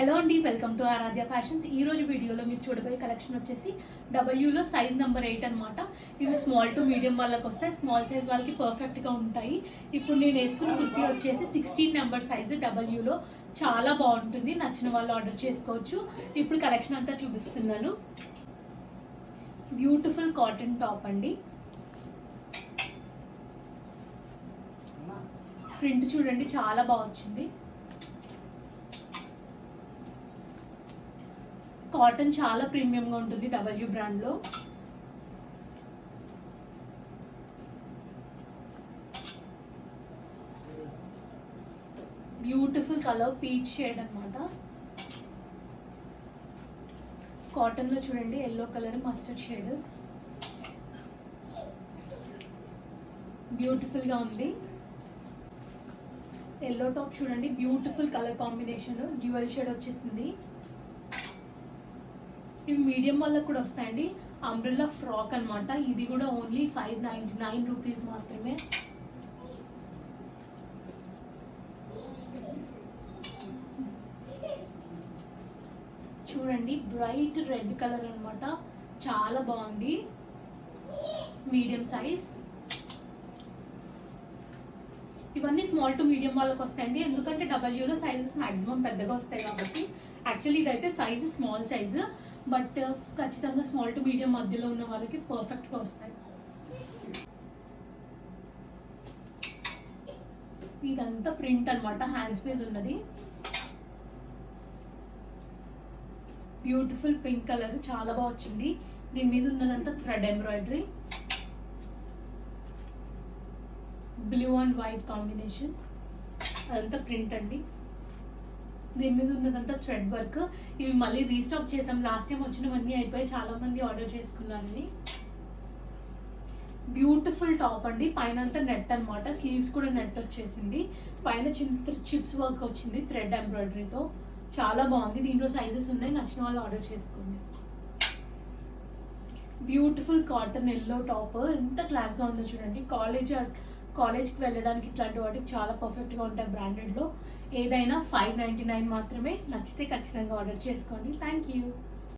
Hello అండి, welcome to Aaradhya fashions. ఈ రోజు వీడియోలో మీరు చూడబోయే కలెక్షన్ వచ్చేసి డబ్ల్యూలో సైజ్ నెంబర్ 8 అనమాట. ఇవి స్మాల్ టు మీడియం వాళ్ళకి వస్తాయి. స్మాల్ సైజ్ వాళ్ళకి పర్ఫెక్ట్గా ఉంటాయి. ఇప్పుడు నేను వేసుకున్న కుర్తీ వచ్చేసి 16 నెంబర్ సైజు డబ్ల్యూలో. చాలా బాగుంటుంది. నచ్చిన వాళ్ళు ఆర్డర్ చేసుకోవచ్చు. ఇప్పుడు కలెక్షన్ అంతా చూపిస్తున్నాను. బ్యూటిఫుల్ కాటన్ టాప్ అండి. ప్రింట్ చూడండి, చాలా బాగా వచ్చింది. కాటన్ చాలా ప్రీమియంగా ఉంటుంది డబ్ల్యూ బ్రాండ్లో. బ్యూటిఫుల్ కలర్ పీచ్ షేడ్ అనమాట. కాటన్లో చూడండి, ఎల్లో కలర్ మస్టర్డ్ షేడ్. బ్యూటిఫుల్గా ఉంది. ఎల్లో టాప్ చూడండి, beautiful colour combination, dual shade వచ్చేసింది. ఇవి మీడియం వాళ్ళకి కూడా వస్తాయండి. అంబ్రెల్లా ఫ్రాక్ అనమాట. ఇది కూడా ఓన్లీ 599 రూపీస్ మాత్రమే. చూడండి, బ్రైట్ రెడ్ కలర్ అనమాట. చాలా బాగుంది. Medium size. ఇవన్నీ స్మాల్ టు మీడియం వాళ్ళకి వస్తాయండి. ఎందుకంటే డబ్ల్యూలో సైజెస్ మాక్సిమం పెద్దగా వస్తాయి కాబట్టి. యాక్చువల్లీ ఇదైతే సైజు స్మాల్ సైజు, బట్ ఖచ్చితంగా స్మాల్ టు మీడియం మధ్యలో ఉన్న వాళ్ళకి పర్ఫెక్ట్గా వస్తాయి. ఇదంతా ప్రింట్ అనమాట, హ్యాండ్స్ మీద ఉన్నది. బ్యూటిఫుల్ పింక్ కలర్, చాలా బాగా వచ్చింది. దీని మీద ఉన్నదంతా thread embroidery. Blue and white combination, అదంతా ప్రింట్ అండి. దీని మీద ఉన్నదంతా థ్రెడ్ వర్క్. ఇవి మళ్ళీ రీస్టాక్ చేసాం. లాస్ట్ టైం వచ్చినవన్నీ అయిపోయి చాలా మంది ఆర్డర్ చేసుకున్నారని. బ్యూటిఫుల్ టాప్ అండి. పైన అంతా నెట్ అనమాట. స్లీవ్స్ కూడా నెట్ వచ్చేసింది. పైన చిన్న చిప్స్ వర్క్ వచ్చింది థ్రెడ్ ఎంబ్రాయిడరీతో. చాలా బాగుంది. దీంట్లో సైజెస్ ఉన్నాయి. నచ్చిన వాళ్ళు ఆర్డర్ చేసుకోండి. Beautiful cotton yellow top. ఎంత క్లాస్గా ఉందో చూడండి. కాలేజ్కి వెళ్ళడానికి ఇట్లాంటి వాటికి చాలా పర్ఫెక్ట్గా ఉంటాయి బ్రాండెడ్లో. ఏదైనా 599 మాత్రమే. నచ్చితే ఖచ్చితంగా ఆర్డర్ చేసుకోండి. Thank you.